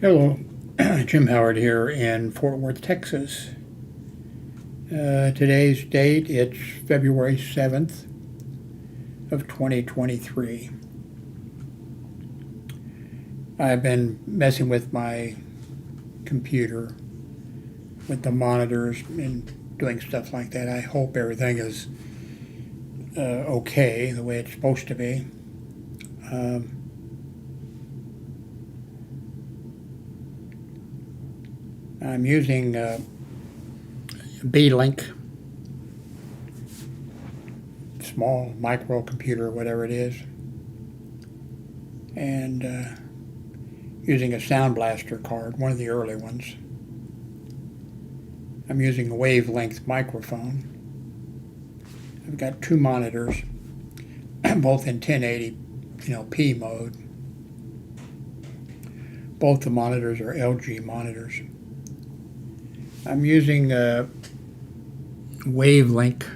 Hello, Jim Howard here in Fort Worth, Texas. Today's date, it's February 7th of 2023. I've been messing with my computer with the monitors and doing stuff like that. I hope everything is okay the way it's supposed to be. Um, I'm using B-Link, small microcomputer, whatever it is, and using a Sound Blaster card, one of the early ones. I'm using a wavelength microphone. I've got two monitors, both in 1080, P mode. Both the monitors are LG monitors. I'm using a wavelength.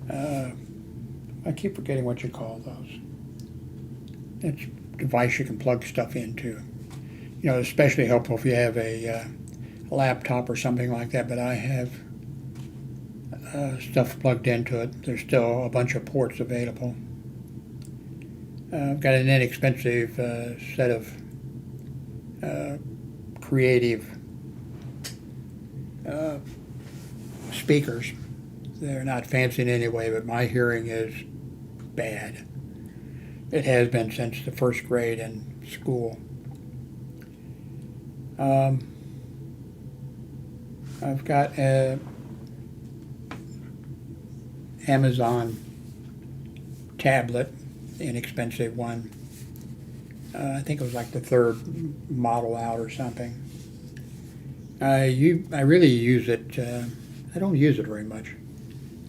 I keep forgetting what you call those. It's a device you can plug stuff into. Especially helpful if you have a laptop or something like that, but I have stuff plugged into it. There's still a bunch of ports available. I've got an inexpensive set of creative speakers. They're not fancy in any way, but my hearing is bad. It has been since the first grade in school. I've got a Amazon tablet, inexpensive one. I think it was like the third model out or something. I really use it. I don't use it very much.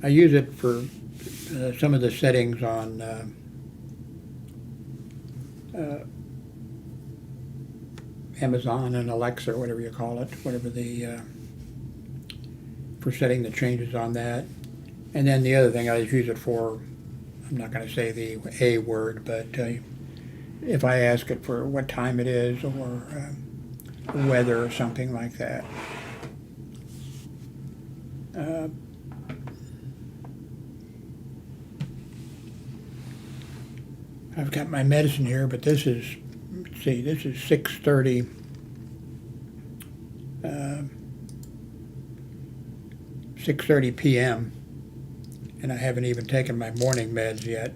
I use it for some of the settings on Amazon and Alexa, or whatever you call it, whatever the for setting the changes on that. And then the other thing I use it for, I'm not going to say the A word, but if I ask it for what time it is or weather or something like that. I've got my medicine here, but this is, let's see, this is 6:30. 6:30 p.m. and I haven't even taken my morning meds yet.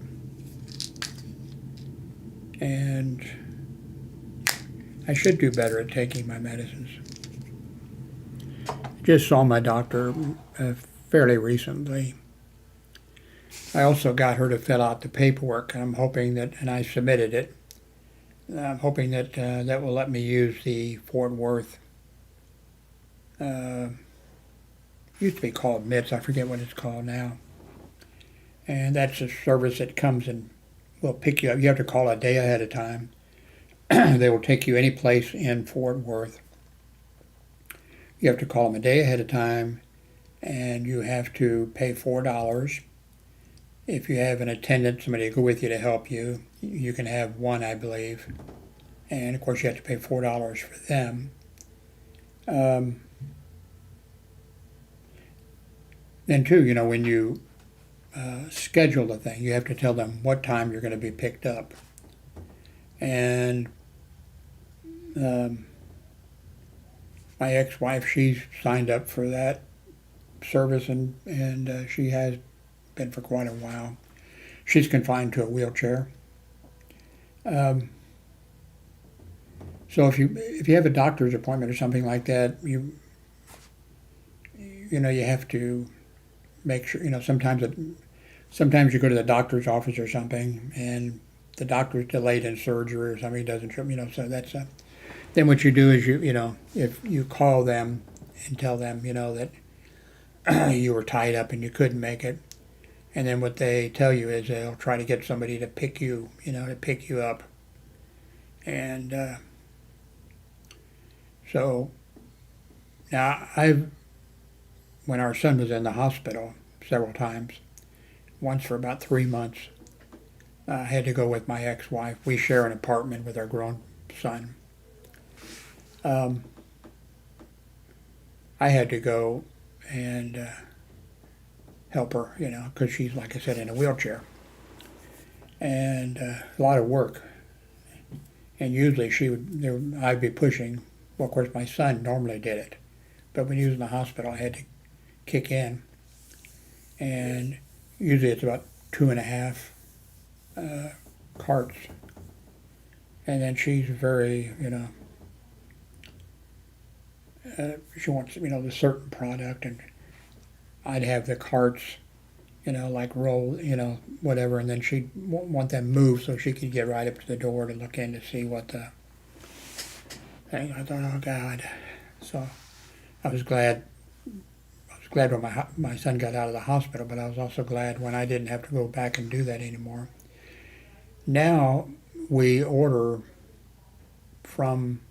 And I should do better at taking my medicines. Just saw my doctor fairly recently. I also got her to fill out the paperwork, and I'm hoping that, and I submitted it. I'm hoping that that will let me use the Fort Worth. Used to be called MITS. I forget what it's called now. And that's a service that comes and will pick you up. You have to call a day ahead of time. They will take you any place in Fort Worth. You have to call them a day ahead of time, and you have to pay $4. If you have an attendant, somebody to go with you to help you, you can have one, I believe. And of course, you have to pay $4 for them. Then too, when you schedule the thing, you have to tell them what time you're going to be picked up. And my ex-wife, she's signed up for that service, and she has been for quite a while. She's confined to a wheelchair. So if you have a doctor's appointment or something like that, you have to make sure. Sometimes you go to the doctor's office or something, and the doctor's delayed in surgery or something, doesn't show. So that's then what you do is if you call them and tell them that you were tied up and you couldn't make it. And then what they tell you is they'll try to get somebody to pick you up. And so now when our son was in the hospital several times, once for about 3 months, I had to go with my ex-wife. We share an apartment with our grown son. Um, I had to go and help her, because she's, like I said, in a wheelchair. And a lot of work. And usually I'd be pushing. Well, of course, my son normally did it. But when he was in the hospital, I had to kick in. And usually it's about 2.5 carts. And then she's very, she wants, the certain product. And I'd have the carts, like roll, whatever. And then she'd want them moved so she could get right up to the door to look in to see what the thing. I thought, oh, God. So I was glad. I was glad when my son got out of the hospital, but I was also glad when I didn't have to go back and do that anymore. Now we order from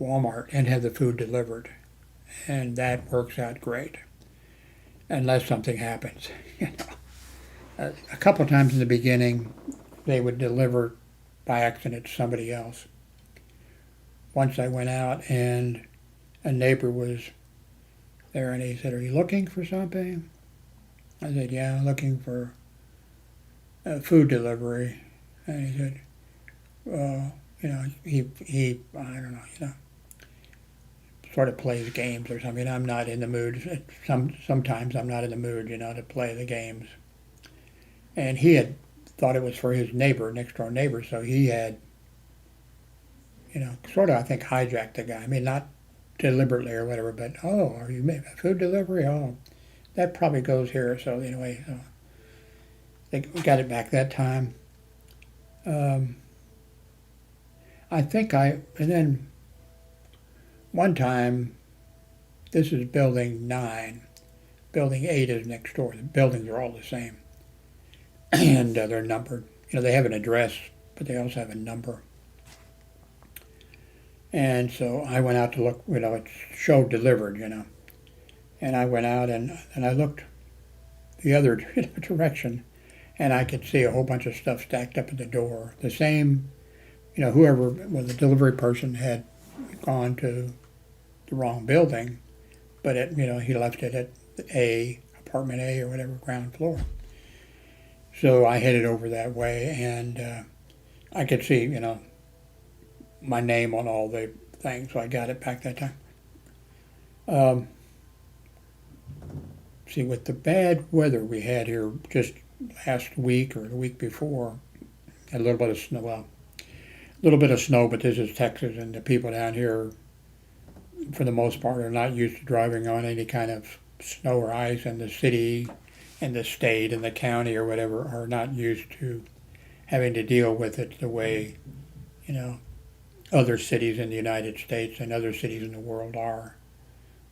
Walmart and have the food delivered, and that works out great, unless something happens. A couple times in the beginning, they would deliver by accident to somebody else. Once I went out and a neighbor was there, and he said, "Are you looking for something?" I said, "Yeah, I'm looking for a food delivery." And he said, "Well, he I don't know, sort of plays games or something. I'm not in the mood. Sometimes I'm not in the mood, to play the games." And he had thought it was for his neighbor, next door neighbor, so he had, sort of, I think, hijacked the guy. I mean, not deliberately or whatever, but, "Oh, are you making a food delivery? Oh, that probably goes here." So anyway, they got it back that time. Um, and then one time, this is building 9. Building 8 is next door. The buildings are all the same. And they're numbered. They have an address, but they also have a number. And so I went out to look, it showed delivered, And I went out and I looked the other direction, and I could see a whole bunch of stuff stacked up at the door. The same, whoever, the delivery person had gone to the wrong building, but he left it at apartment A or whatever, ground floor. So I headed over that way, and I could see, my name on all the things, so I got it back that time. Um, See, with the bad weather we had here just last week or the week before, had a little bit of snow. Well, a little bit of snow, but this is Texas, and the people down here, for the most part, are not used to driving on any kind of snow or ice, and the city and the state and the county or whatever are not used to having to deal with it the way, other cities in the United States and other cities in the world are.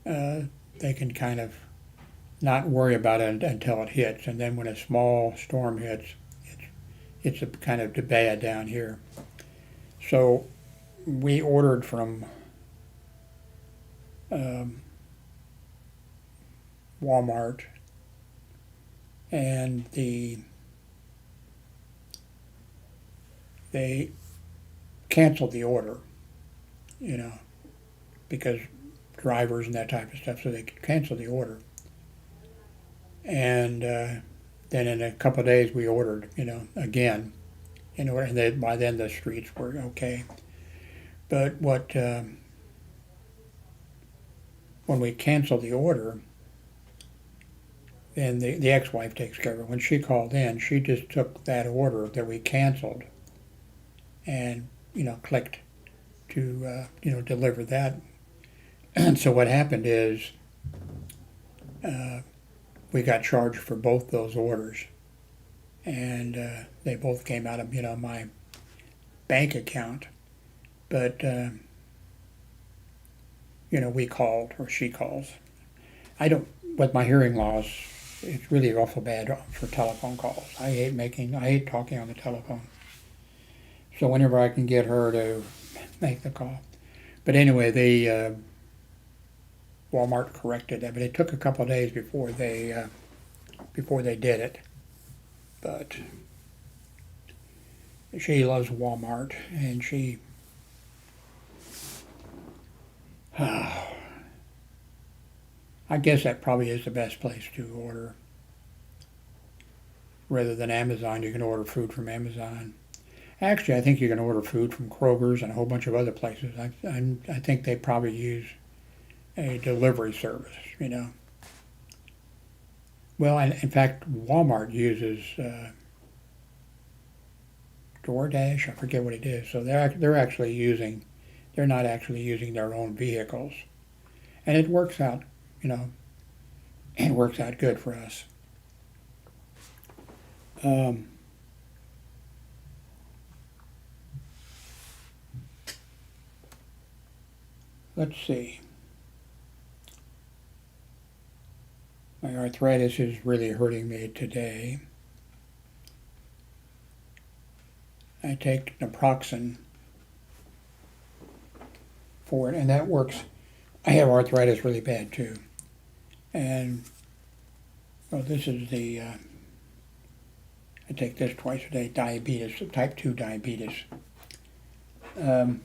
They can kind of not worry about it until it hits, and then when a small storm hits, it's a kind of bad down here. So we ordered from Walmart, and they canceled the order, because drivers and that type of stuff, so they canceled the order. And then in a couple of days we ordered, again, and by then the streets were okay. But when we canceled the order, then the ex-wife takes care of it. When she called in, she just took that order that we canceled and, clicked to, deliver that. And so what happened is we got charged for both those orders. And they both came out of, my bank account. But, we called, or she calls. With my hearing loss, it's really awful bad for telephone calls. I hate talking on the telephone. So whenever I can get her to make the call. But anyway, Walmart corrected that, but it took a couple of days before they did it. But she loves Walmart, and she I guess that probably is the best place to order. Rather than Amazon, you can order food from Amazon. Actually, I think you can order food from Kroger's and a whole bunch of other places. I think they probably use a delivery service, you know. Well, in fact, Walmart uses DoorDash. I forget what it is. So they're not actually using their own vehicles, and it works out, you know, it works out good for us. Um, let's see. My arthritis is really hurting me today. I take naproxen for it, and that works. I have arthritis really bad too, and well, this is the. I take this twice a day. Diabetes, type 2 diabetes. Um,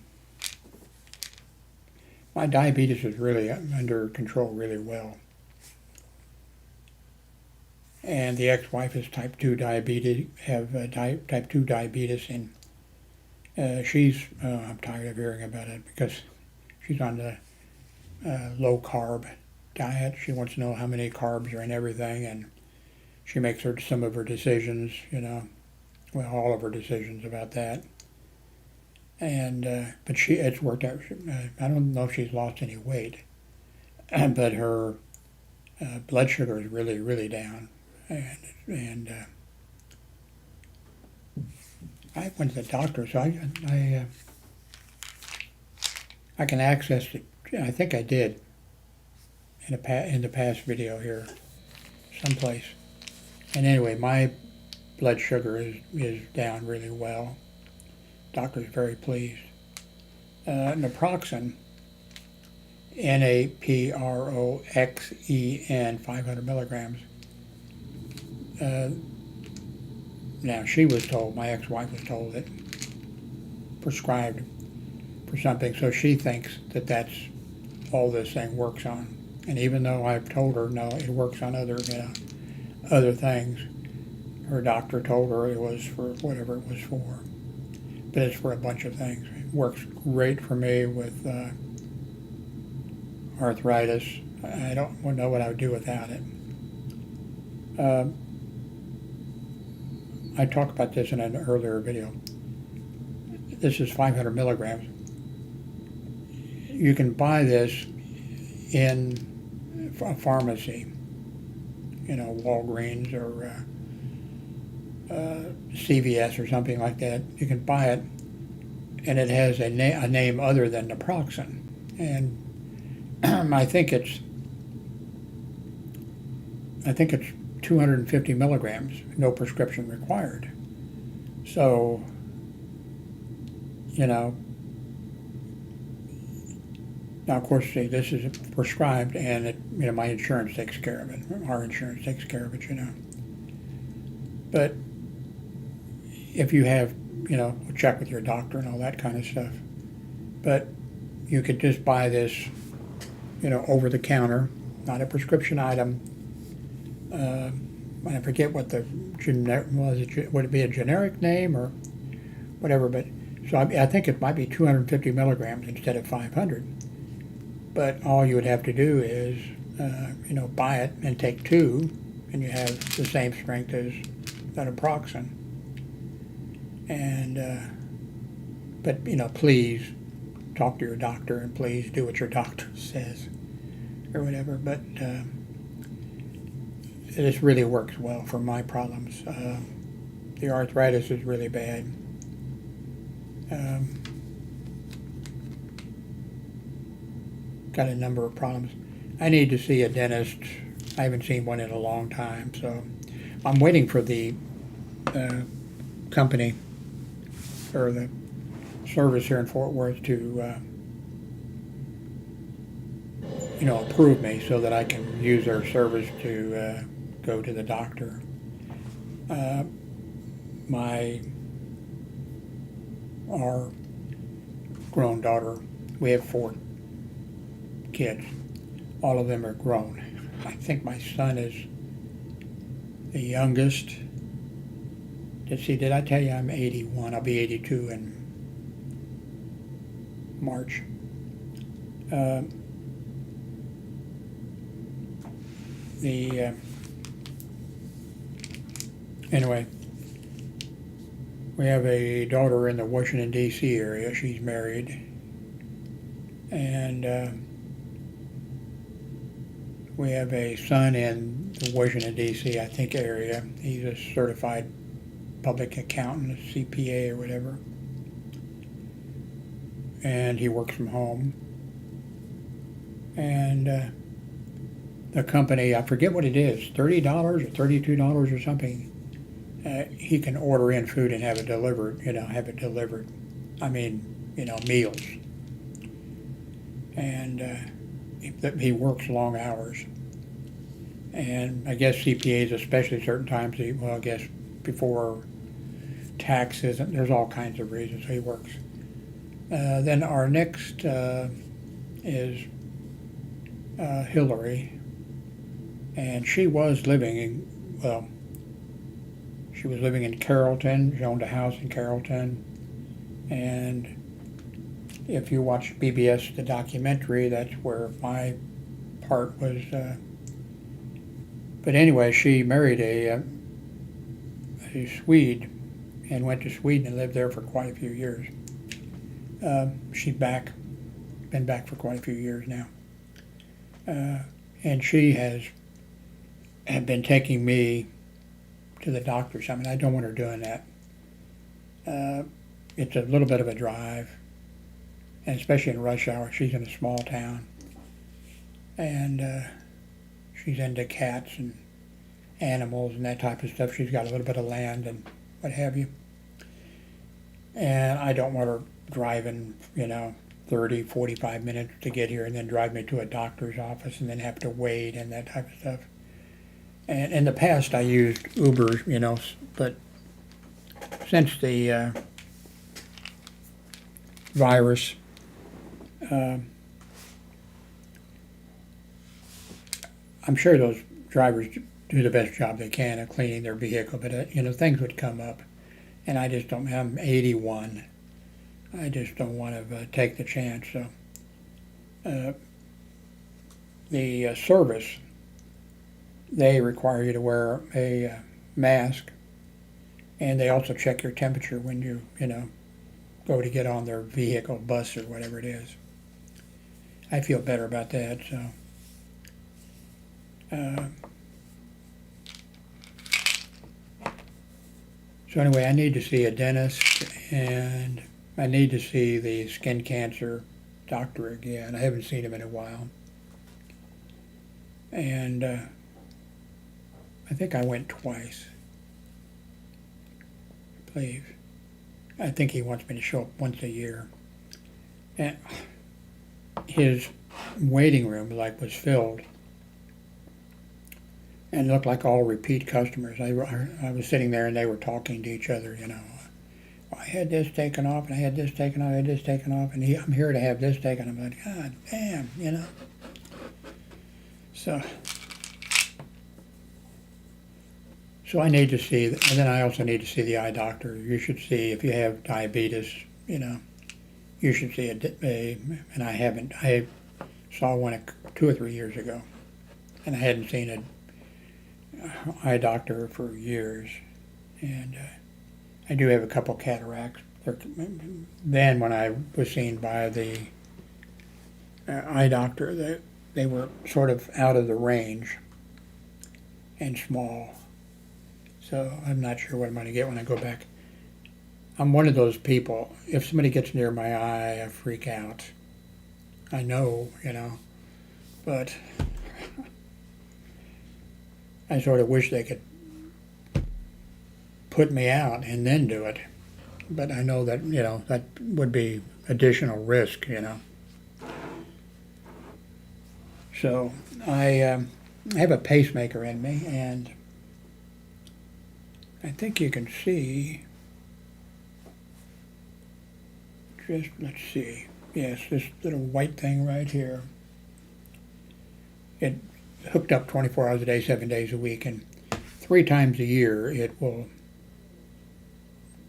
my diabetes is really under control really well. And the ex-wife is type 2 diabetes, type 2 diabetes, and I'm tired of hearing about it because she's on the low carb diet. She wants to know how many carbs are in everything, and she makes some of her decisions, you know, well, all of her decisions about that. And but it's worked out. I don't know if she's lost any weight, but her blood sugar is really, really down. And I went to the doctor, so I can access it. I think I did in the past video here, someplace. And anyway, my blood sugar is down really well. Doctor's very pleased. Naproxen, Naproxen, 500 milligrams. Now she was told, my ex-wife was told that prescribed for something, so she thinks that that's all this thing works on. And even though I've told her no, it works on other things, her doctor told her it was for whatever it was for. But it's for a bunch of things. It works great for me with arthritis. I don't know what I would do without it. I talked about this in an earlier video. This is 500 milligrams. You can buy this in a pharmacy, you know, Walgreens or CVS or something like that. You can buy it, and it has a name other than naproxen. And I think it's 250 milligrams, no prescription required. So, you know, now of course, see, this is prescribed, and my insurance takes care of it. Our insurance takes care of it, you know. But if you have, check with your doctor and all that kind of stuff. But you could just buy this, over the counter, not a prescription item. I forget what the generic was. Would it be a generic name or whatever? But so I think it might be 250 milligrams instead of 500. But all you would have to do is, buy it and take two, and you have the same strength as that naproxen. And but please talk to your doctor, and please do what your doctor says or whatever. But this really works well for my problems. The arthritis is really bad. Got a number of problems. I need to see a dentist. I haven't seen one in a long time, so I'm waiting for the company or the service here in Fort Worth to approve me so that I can use their service to go to the doctor. Our grown daughter, we have four kids. All of them are grown. I think my son is the youngest. Did I tell you I'm 81? I'll be 82 in March. Uh, the Anyway, we have a daughter in the Washington D.C. area. She's married, and we have a son in the Washington D.C. I think area. He's a certified public accountant, a CPA or whatever, and he works from home. And the company, I forget what it is, $30 or $32 or something. He can order in food and have it delivered. Have it delivered. I mean, meals. And he works long hours. And I guess CPAs, especially certain times, I guess before taxes, there's all kinds of reasons he works. Then our next is Hillary, and she was living in Carrollton. She owned a house in Carrollton, and if you watch BBS, the documentary, that's where my part was. But anyway, she married a Swede and went to Sweden and lived there for quite a few years. She's been back for quite a few years now. And she had been taking me to the doctors. I mean, I don't want her doing that. It's a little bit of a drive, and especially in rush hour. She's in a small town, and she's into cats and animals and that type of stuff. She's got a little bit of land and what have you. And I don't want her driving, 30, 45 minutes to get here and then drive me to a doctor's office and then have to wait and that type of stuff. And in the past I used Uber, but since the virus, I'm sure those drivers do the best job they can of cleaning their vehicle, but things would come up, and I just don't. I'm 81. I just don't want to take the chance. So the service, they require you to wear a mask, and they also check your temperature when you go to get on their vehicle, bus, or whatever it is. I feel better about that. So anyway, I need to see a dentist, and I need to see the skin cancer doctor again. I haven't seen him in a while. And I think I went twice, I believe. I think he wants me to show up once a year. And his waiting room was filled, and it looked like all repeat customers. I was sitting there and they were talking to each other, Well, I had this taken off, and I had this taken off, I had this taken off, and I'm here to have this taken. I'm like, God damn, So I need to see, and then I also need to see the eye doctor. You should see, if you have diabetes, you should see and I haven't. I saw one 2 or 3 years ago, and I hadn't seen an eye doctor for years. And I do have a couple cataracts. Then when I was seen by the eye doctor, they were sort of out of the range and small. So I'm not sure what I'm going to get when I go back. I'm one of those people, if somebody gets near my eye, I freak out. I know, but I sort of wish they could put me out and then do it. But I know that, that would be additional risk, So I have a pacemaker in me, and I think you can see, let's see, yes, this little white thing right here. It's hooked up 24 hours a day, 7 days a week, and 3 times a year it will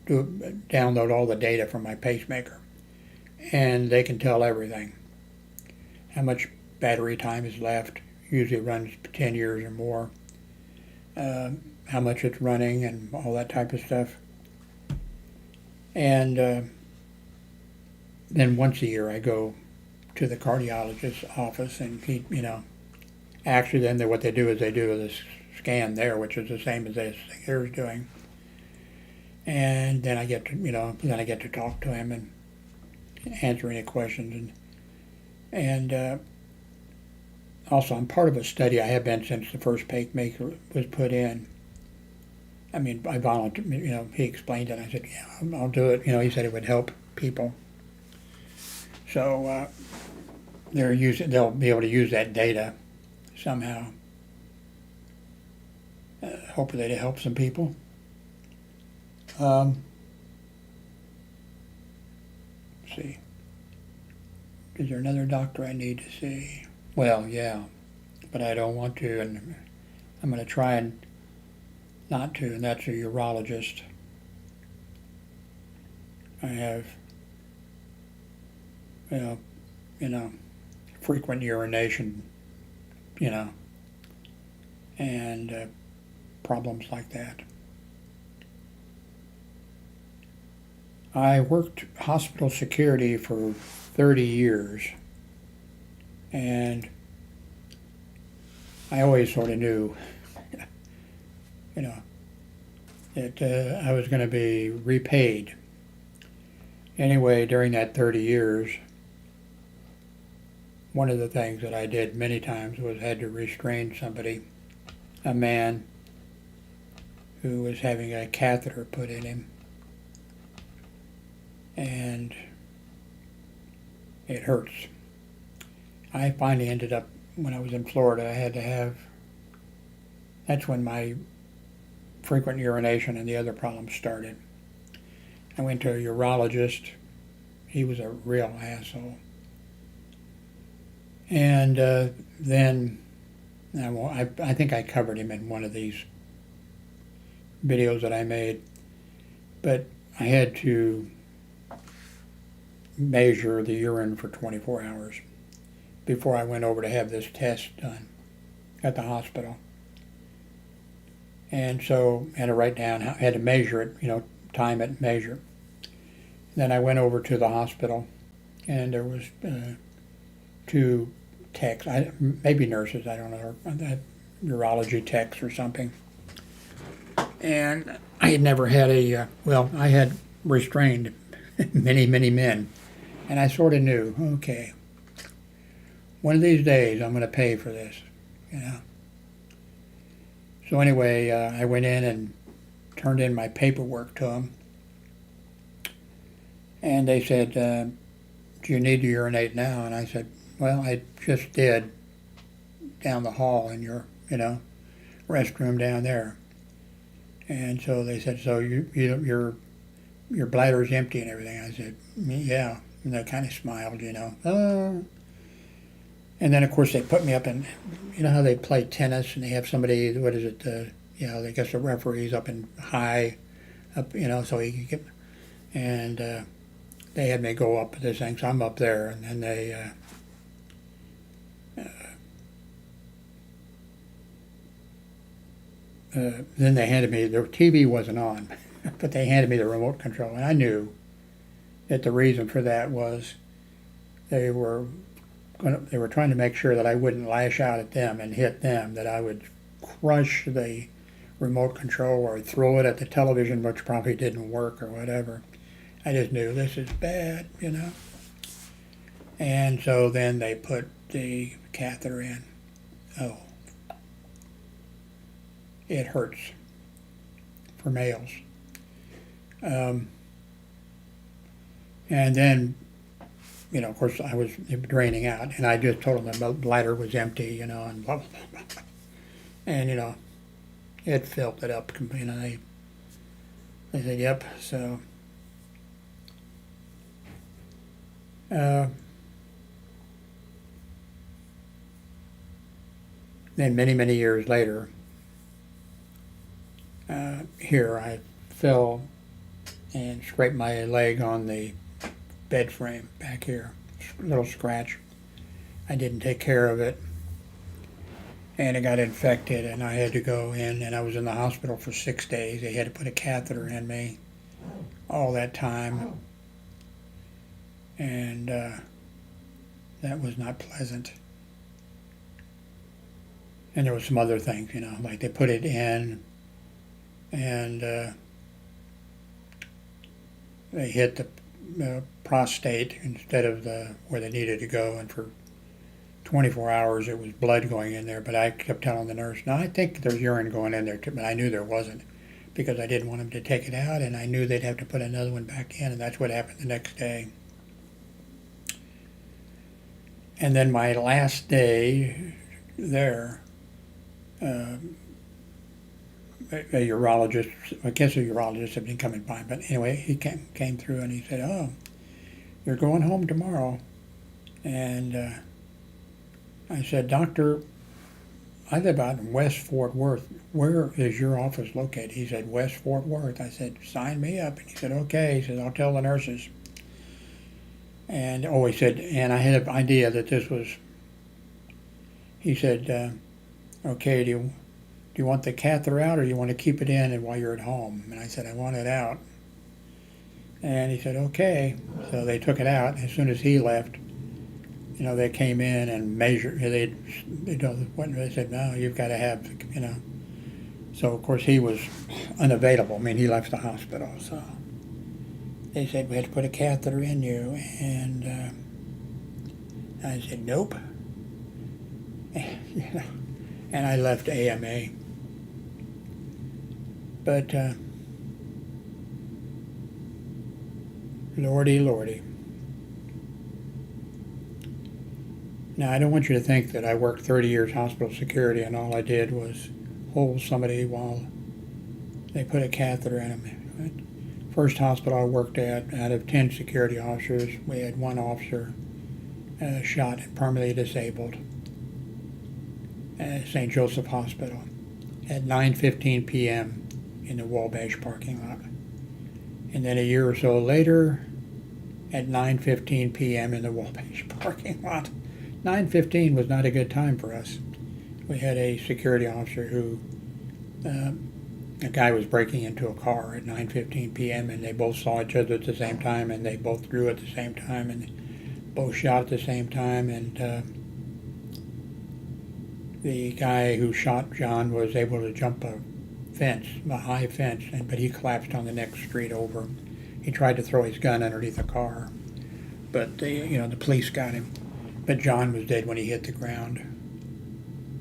download all the data from my pacemaker, and they can tell everything. How much battery time is left, usually runs 10 years or more, how much it's running and all that type of stuff. And then once a year I go to the cardiologist's office, and he, actually then what they do is they do this scan there, which is the same as this here's doing. And then I get to talk to him and answer any questions, and also I'm part of a study. I have been since the first pacemaker was put in. I mean, I volunteered. He explained it. I said, "Yeah, I'll do it." He said it would help people. So they'll be able to use that data somehow. Hopefully, to help some people. Let's see. Is there another doctor I need to see? Well, yeah, but I don't want to, and I'm going to try and not to, and that's a urologist. I have, frequent urination, and problems like that. I worked hospital security for 30 years, and I always sort of knew, that I was going to be repaid. Anyway, during that 30 years, one of the things that I did many times was had to restrain somebody, a man who was having a catheter put in him. And it hurts. I finally ended up, when I was in Florida, I had to have, that's when my frequent urination and the other problems started. I went to a urologist. He was a real asshole. And then, I think I covered him in one of these videos that I made, but I had to measure the urine for 24 hours before I went over to have this test done at the hospital. And so I had to write down, I had to measure it, time it, measure. Then I went over to the hospital, and there was 2 techs, maybe nurses, I don't know, or urology techs or something. And I had never had I had restrained many, many men. And I sort of knew, okay, one of these days I'm going to pay for this, So anyway, I went in and turned in my paperwork to them. And they said, do you need to urinate now? And I said, well, I just did down the hall in your, restroom down there. And so they said, so your bladder's empty and everything. I said, yeah. And they kind of smiled, And then, of course, they put me up in, how they play tennis and they have somebody, I guess the referee's up in high, up, so he could get, and they had me go up this thing, so I'm up there, and then they handed me, the TV wasn't on, but they handed me the remote control, and I knew that the reason for that was they were trying to make sure that I wouldn't lash out at them and hit them, that I would crush the remote control or throw it at the television, which probably didn't work or whatever. I just knew this is bad, And so then they put the catheter in. Oh, it hurts for males. And then, of course, I was draining out, and I just told them the bladder was empty, and blah, blah, blah, blah. And, it filled it up. They said, yep, so. Then many, many years later, here I fell and scraped my leg on the bed frame back here. A little scratch. I didn't take care of it, and it got infected, and I had to go in, and I was in the hospital for 6 days. They had to put a catheter in me all that time, and that was not pleasant. And there was some other things, like they put it in, and they hit the prostate instead of where they needed to go, and for 24 hours it was blood going in there. But I kept telling the nurse, "No, I think there's urine going in there too," but I knew there wasn't because I didn't want them to take it out, and I knew they'd have to put another one back in, and that's what happened the next day. And then my last day there, a urologist, I guess a urologist had been coming by, but anyway, he came through and he said, "Oh, you're going home tomorrow." And I said, "Doctor, I live out in West Fort Worth. Where is your office located?" He said, "West Fort Worth." I said, "Sign me up." And he said, "Okay." He said, "I'll tell the nurses." And he said, and I had an idea that this was, he said, "Okay, do you want the catheter out, or you want to keep it in and while you're at home?" And I said, "I want it out." And he said, "Okay." So they took it out. As soon as he left, they came in and measured. They said, "No, you've got to have." So of course he was unavailable. I mean, he left the hospital. So they said, "We had to put a catheter in you," and I said, "Nope." And I left AMA. But lordy, lordy. Now, I don't want you to think that I worked 30 years hospital security and all I did was hold somebody while they put a catheter in them. First hospital I worked at, out of 10 security officers, we had one officer shot and permanently disabled at St. Joseph Hospital at 9:15 p.m. in the Wabash parking lot. And then a year or so later, at 9:15 p.m. in the Wabash parking lot. 9:15 was not a good time for us. We had a security officer who, a guy was breaking into a car at 9:15 p.m. and they both saw each other at the same time, and they both drew at the same time, and both shot at the same time, and the guy who shot John was able to jump a fence, a high fence, but he collapsed on the next street over. He tried to throw his gun underneath the car, but the police got him. But John was dead when he hit the ground.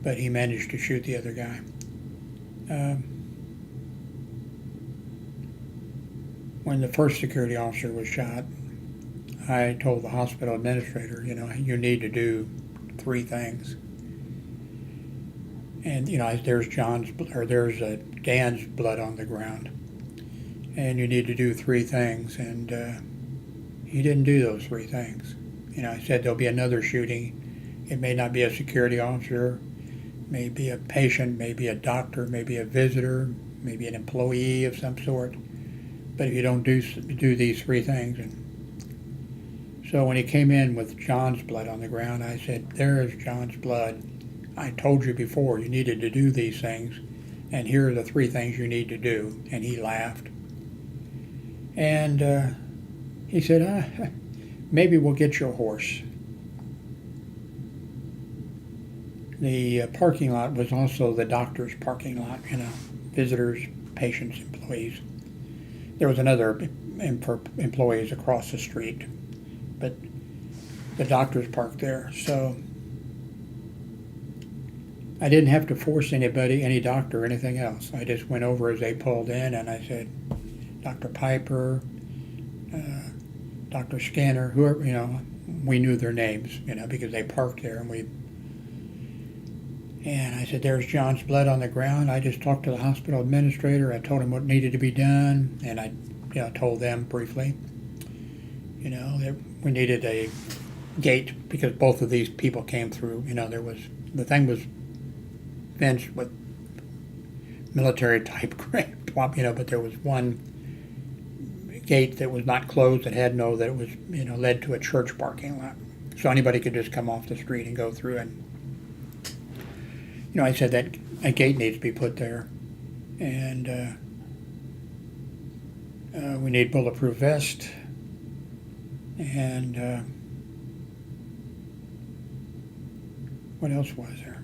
But he managed to shoot the other guy. When the first security officer was shot, I told the hospital administrator, you need to do 3 things. And there's there's Dan's blood on the ground, and you need to do 3 things. And he didn't do those 3 things. I said there'll be another shooting. It may not be a security officer, maybe a patient, maybe a doctor, maybe a visitor, maybe an employee of some sort. But if you don't do these 3 things, and so when he came in with John's blood on the ground, I said, "There is John's blood. I told you before you needed to do these things, and here are the 3 things you need to do." And he laughed. And he said, "Maybe we'll get you a horse." The parking lot was also the doctor's parking lot, visitors, patients, employees. There was another for employees across the street, but the doctors parked there. So I didn't have to force anybody, any doctor or anything else. I just went over as they pulled in, and I said, "Dr. Piper, Dr. Scanner," whoever, we knew their names, because they parked there, and I said, "There's John's blood on the ground. I just talked to the hospital administrator. I told him what needed to be done," and I, told them briefly, that we needed a gate because both of these people came through. The thing was fence with military type but there was one gate that was not closed that had that it was, led to a church parking lot. So anybody could just come off the street and go through. And, I said that a gate needs to be put there. And we need bulletproof vest. And what else was there?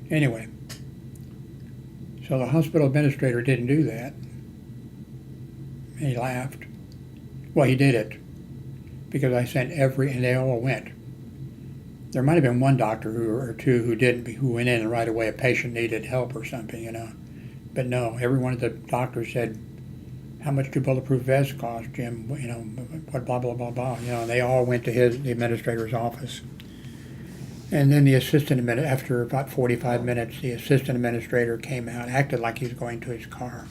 Anyway, so the hospital administrator didn't do that. He laughed. Well, he did it because I sent and they all went. There might have been one doctor or two who didn't, who went in and right away a patient needed help or something, But no, every one of the doctors said, "How much do bulletproof vests cost, Jim?" What blah blah blah blah. And they all went to the administrator's office. And then after about 45 minutes, the assistant administrator came out, acted like he was going to his car.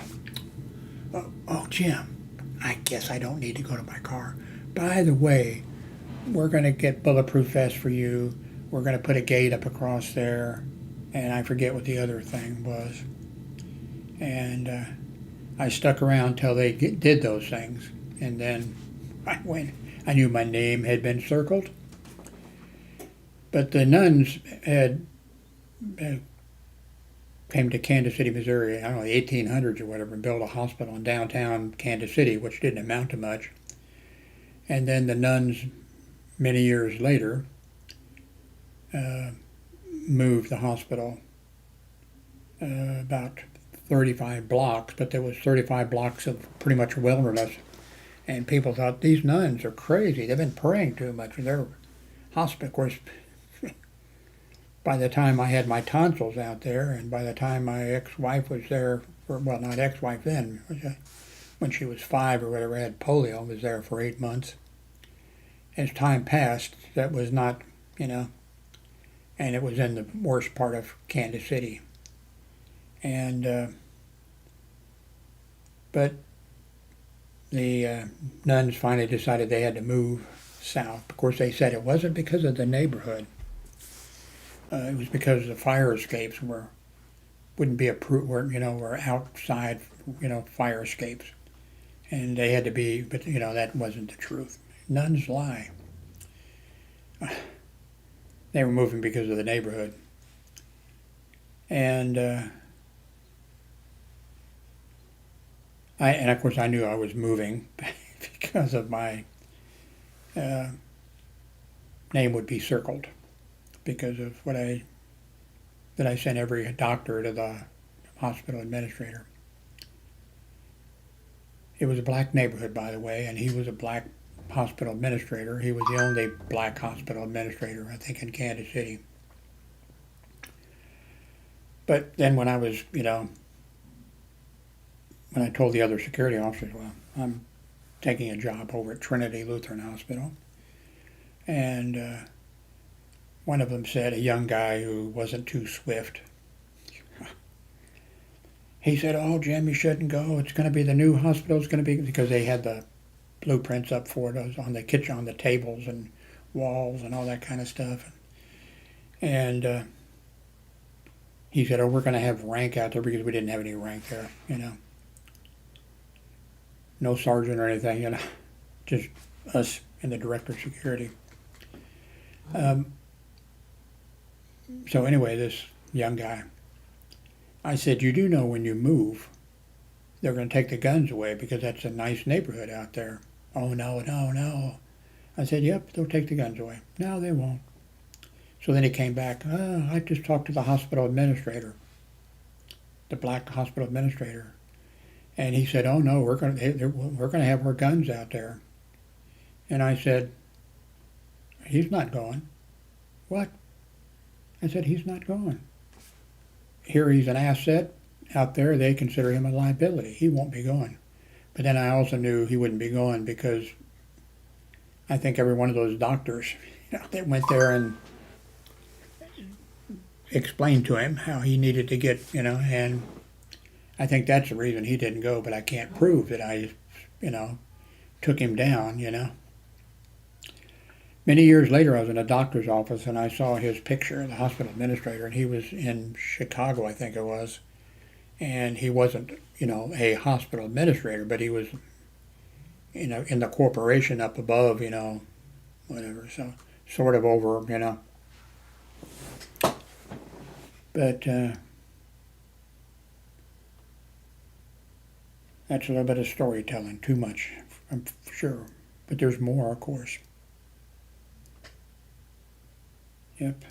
Oh, Jim, I guess I don't need to go to my car. By the way, we're going to get bulletproof vests for you. We're going to put a gate up across there. And I forget what the other thing was. And I stuck around till they did those things. And then I knew my name had been circled. But the nuns came to Kansas City, Missouri, I don't know, the 1800s or whatever, and built a hospital in downtown Kansas City, which didn't amount to much. And then the nuns, many years later, moved the hospital about 35 blocks, but there was 35 blocks of pretty much wilderness. And people thought, these nuns are crazy. They've been praying too much. Their hospital, of course, by the time I had my tonsils out there, and by the time my ex-wife was there, not ex-wife then, when she was 5 or whatever, had polio, was there for 8 months. As time passed, that was not, and it was in the worst part of Kansas City. And, but the nuns finally decided they had to move south. Of course, they said it wasn't because of the neighborhood. It was because the fire escapes wouldn't be approved, were outside, fire escapes. And they had to be, but, that wasn't the truth. Nuns lie. They were moving because of the neighborhood. And, and of course I knew I was moving because of my name would be circled. Because of that I sent every doctor to the hospital administrator. It was a black neighborhood, by the way, and he was a black hospital administrator. He was the only black hospital administrator, I think, in Kansas City. But then when I was, when I told the other security officers, well, I'm taking a job over at Trinity Lutheran Hospital, and one of them said, a young guy who wasn't too swift, he said, "Oh, Jim, you shouldn't go. It's going to be the new hospital. It's going to be," because they had the blueprints up for it on the kitchen, on the tables and walls and all that kind of stuff. And he said, "Oh, we're going to have rank out there," because we didn't have any rank there, No sergeant or anything, just us and the director of security. So anyway, this young guy, I said, "You do know when you move, they're going to take the guns away because that's a nice neighborhood out there." "Oh, no. I said, "Yep, they'll take the guns away." "No, they won't." So then he came back, "I just talked to the hospital administrator, the black hospital administrator. And he said, "Oh, no, we're going to have our guns out there." And I said, "He's not going." "What?" I said, "He's not going. Here he's an asset. Out there, they consider him a liability. He won't be going." But then I also knew he wouldn't be going because I think every one of those doctors, that went there and explained to him how he needed to get, and I think that's the reason he didn't go, but I can't prove that I, took him down, Many years later, I was in a doctor's office and I saw his picture, the hospital administrator, and he was in Chicago, I think it was. And he wasn't, a hospital administrator, but he was, in the corporation up above, whatever. So sort of over. But that's a little bit of storytelling, too much, I'm sure. But there's more, of course. Yep.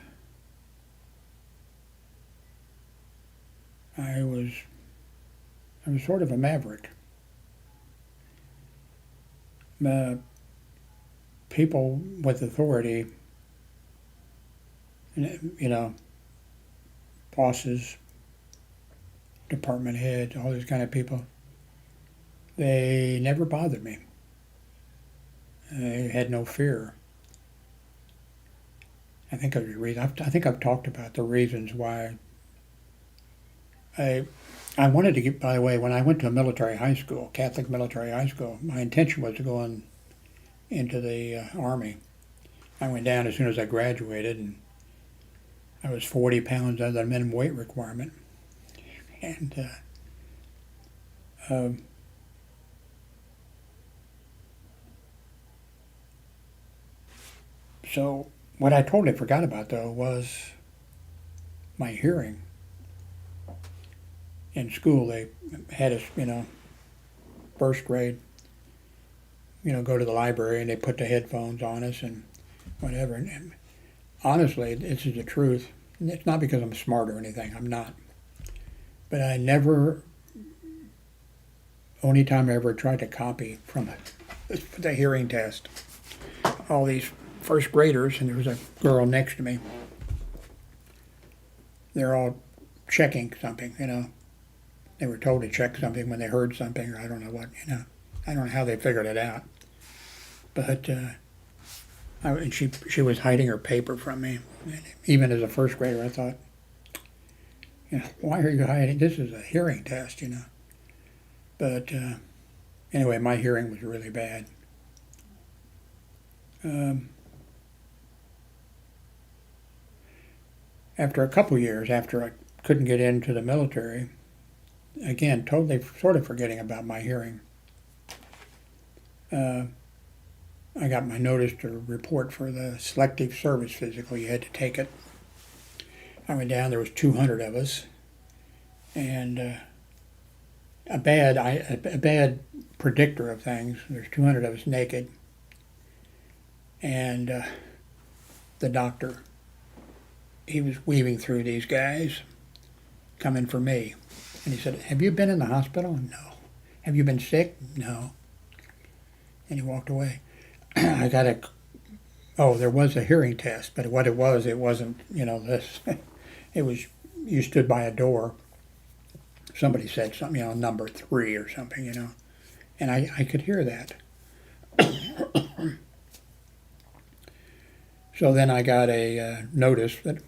I was I was sort of a maverick. Uh, People with authority, you know, bosses, department heads, all these kind of people, they never bothered me. I had no fear. I think of the reason. I think I've talked about the reasons why. I I wanted to get. By the way, when I went to a military high school, Catholic military high school, my intention was to go into the army. I went down as soon as I graduated, and I was 40 pounds under the minimum weight requirement. And um, so, what I totally forgot about though was my hearing. In school, they had us, first grade, go to the library and they put the headphones on us and whatever. And honestly, this is the truth. It's not because I'm smart or anything. I'm not. But I never, only time I ever tried to copy from the hearing test, all these first graders, and there was a girl next to me. They're all checking something. They were told to check something when they heard something, or I don't know what. I don't know how they figured it out. But and she was hiding her paper from me. And even as a first grader, I thought, why are you hiding? This is a hearing test. But anyway, my hearing was really bad. Um, After a couple years, after I couldn't get into the military, again, totally sort of forgetting about my hearing, uh, I got my notice to report for the selective service physical. You had to take it. I went down. There was 200 of us, and a bad predictor of things. There's 200 of us naked, and the doctor, he was weaving through these guys coming for me, and he said, "Have you been in the hospital?" No. "Have you been sick?" No. And he walked away. I got there was a hearing test, but what it wasn't, this. It was, you stood by a door. Somebody said something, number 3 or something. And I could hear that. So then I got a notice that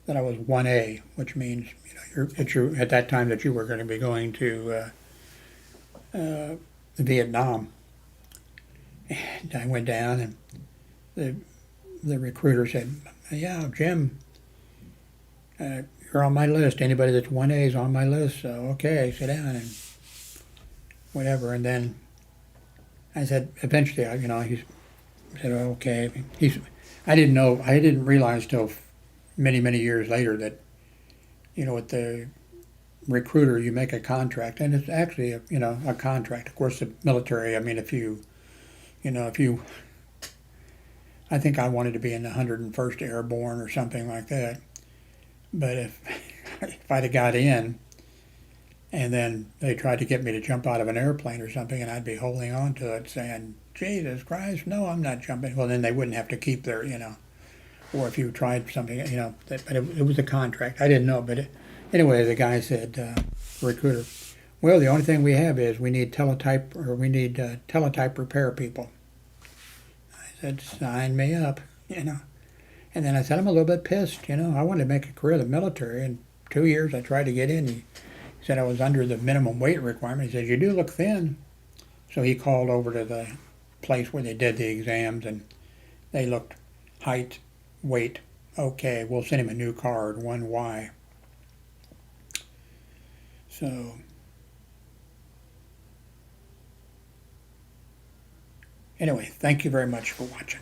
I was 1A, which means, at that time that you were going to be going to Vietnam. And I went down, and the recruiter said, "Yeah, Jim, you're on my list. Anybody that's 1A is on my list. So okay, sit down and whatever." And then I said, eventually, he said, "Okay." I didn't know. I didn't realize till many, many years later that, with the recruiter, you make a contract, and it's actually a contract. Of course, the military. I mean, if you I think I wanted to be in the 101st Airborne or something like that. But if I'd have got in, and then they tried to get me to jump out of an airplane or something, and I'd be holding on to it saying, "Jesus Christ, no, I'm not jumping." Well, then they wouldn't have to keep their. Or if you tried something, but it was a contract. I didn't know, but anyway, the guy said, recruiter, "Well, the only thing we have is we need teletype repair people." I said, "Sign me up. And then I said, "I'm a little bit pissed. I wanted to make a career in the military. In 2 years, I tried to get in. He said I was under the minimum weight requirement. He says, 'You do look thin.'" So he called over to the place where they did the exams, and they looked height, weight. Okay, we'll send him a new card, 1Y. So, anyway, thank you very much for watching.